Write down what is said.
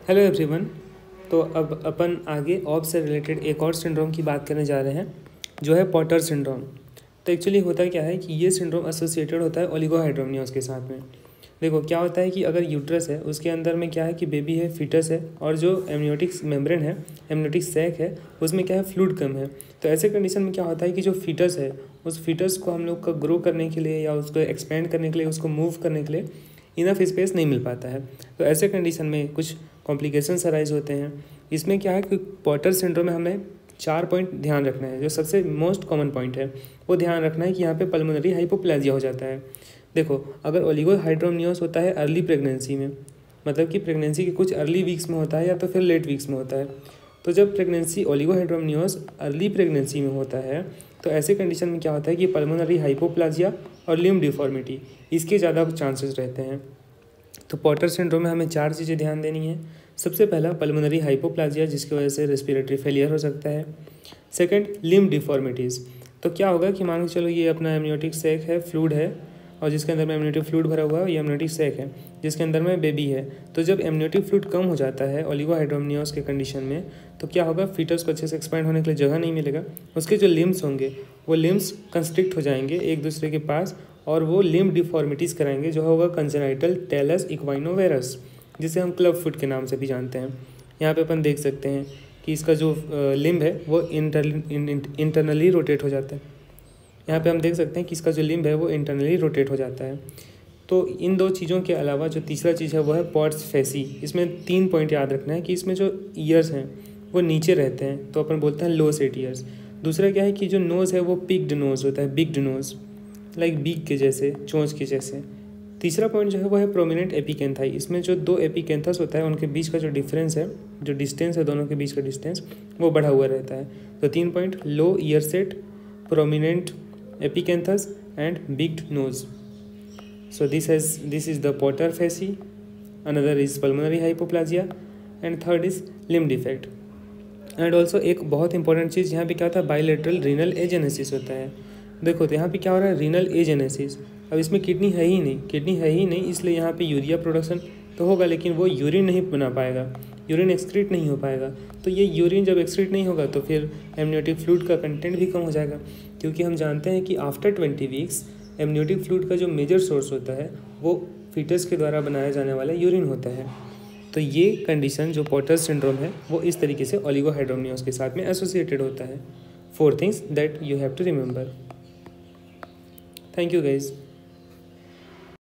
Hello everyone. तो अब अपन आगे ऑब से रिलेटेड एक और सिंड्रोम की बात करने जा रहे हैं जो है पॉटर सिंड्रोम। तो एक्चुअली होता क्या है कि ये सिंड्रोम एसोसिएटेड होता है ओलिगोहाइड्रोमनियोस के साथ में। देखो क्या होता है कि अगर यूट्रस है उसके अंदर में क्या है कि बेबी है, फीटस है, और जो एमनियोटिक मेम्ब्रेन है, एमनियोटिक सैक है, उसमें क्या है फ्लूइड कम है। तो ऐसे कंडीशन में क्या होता है कि जो फीटस है उस फीटस को हम लोग का ग्रो करने के लिए या उसको एक्सपेंड करने के लिए, उसको मूव करने के लिए इनफ स्पेस नहीं मिल पाता है। तो ऐसे कंडीशन में कुछ कॉम्प्लिकेशंस अराइज होते हैं। इसमें क्या है कि पॉटर सिंड्रोम में हमें 4 पॉइंट ध्यान रखना है। जो सबसे मोस्ट कॉमन पॉइंट है वो ध्यान रखना है कि यहाँ पे पल्मोनरी हाइपोप्लाजिया हो जाता है। देखो अगर ओलिगोहाइड्रोमनियोस होता है अर्ली प्रेगनेंसी में, मतलब कि प्रेगनेंसी के कुछ अर्ली वीक्स में होता है या तो फिर लेट वीक्स में होता है। तो जब प्रेगनेंसी ओलिगोहाइड्रोमनियोस अर्ली प्रेगनेंसी में होता है तो ऐसे कंडीशन में क्या होता है कि पल्मोनरी हाइपोप्लाजिया और लिम्ब डिफॉर्मिटी इसके ज़्यादा चांसेस रहते हैं। तो पॉटर सिंड्रोम में हमें 4 चीज़ें ध्यान देनी है। सबसे पहला पल्मोनरी हाइपोप्लाजिया जिसकी वजह से रेस्पिरेटरी फेलियर हो सकता है। Second limb deformities. तो क्या होगा कि मान के चलो ये अपना एमनियोटिक सैक है, फ्लूइड है, और जिसके अंदर में एमनियोटिक फ्लूइड भरा हुआ है, ये एमनियोटिक सैक है जिसके अंदर में बेबी है। तो जब एमनियोटिक फ्लूइड कम हो जाता है ओलिगोहाइड्रोमनियोस के कंडीशन में तो क्या होगा, फीटस को अच्छे से एक्सपैंड होने के लिए जगह नहीं मिलेगा। उसके जो लिम्स होंगे वो लिम्स कंस्ट्रिक्ट हो जाएंगे एक दूसरे के पास और वो लिम्ब डिफॉर्मिटीज़ कराएंगे, जो होगा कंजेनाइटल टेलस इक्वाइनोवेरस, जिसे हम क्लब फुट के नाम से भी जानते हैं। यहाँ पे अपन देख सकते हैं कि इसका जो लिम्ब है वो इंटरनली रोटेट हो जाता है। यहाँ पे हम देख सकते हैं कि इसका जो लिम्ब है वो इंटरनली रोटेट हो जाता है। तो इन 2 चीज़ों के अलावा जो तीसरा चीज़ है वो है पॉट्स फेसी। इसमें 3 पॉइंट याद रखना है कि इसमें जो ईयर्स हैं वो नीचे रहते हैं, तो अपन बोलते हैं लो सेट ईयर्स। दूसरा क्या है कि जो नोज़ है वो पिक्ड नोज़ होता है, बिग्ड नोज़, लाइक बीक के जैसे, चोंच के जैसे। तीसरा पॉइंट जो है वो है प्रोमिनेंट एपिकेंथाई। इसमें जो 2 एपिकेंथस होता है उनके बीच का जो डिफरेंस है, जो डिस्टेंस है दोनों के बीच का डिस्टेंस, वो बढ़ा हुआ रहता है। तो 3 point, low ear set, prominent epicanthus and big nose. So this is the Potter facie, another is pulmonary hypoplasia and third is limb defect. And also एक बहुत इंपॉर्टेंट चीज़ यहाँ पे क्या होता है, बाइलेटरल रीनल एजेनेसिस होता है। देखो तो यहाँ पे क्या हो रहा है, रीनल एजेनेसिस। अब इसमें किडनी है ही नहीं, इसलिए यहाँ पे यूरिया प्रोडक्शन तो होगा लेकिन वो यूरिन नहीं बना पाएगा, यूरिन एक्सक्रीट नहीं हो पाएगा। तो ये यूरिन जब एक्सक्रीट नहीं होगा तो फिर एमनियोटिक फ्लूइड का कंटेंट भी कम हो जाएगा, क्योंकि हम जानते हैं कि आफ्टर 20 वीक्स एमनियोटिक फ्लूइड का जो मेजर सोर्स होता है वो फीटस के द्वारा बनाया जाने वाला यूरिन होता है। तो ये कंडीशन जो पॉटर सिंड्रोम है वो इस तरीके से ओलिगोहाइड्रोमनियोस के साथ में एसोसिएटेड होता है। 4 things that you have to remember. Thank you guys.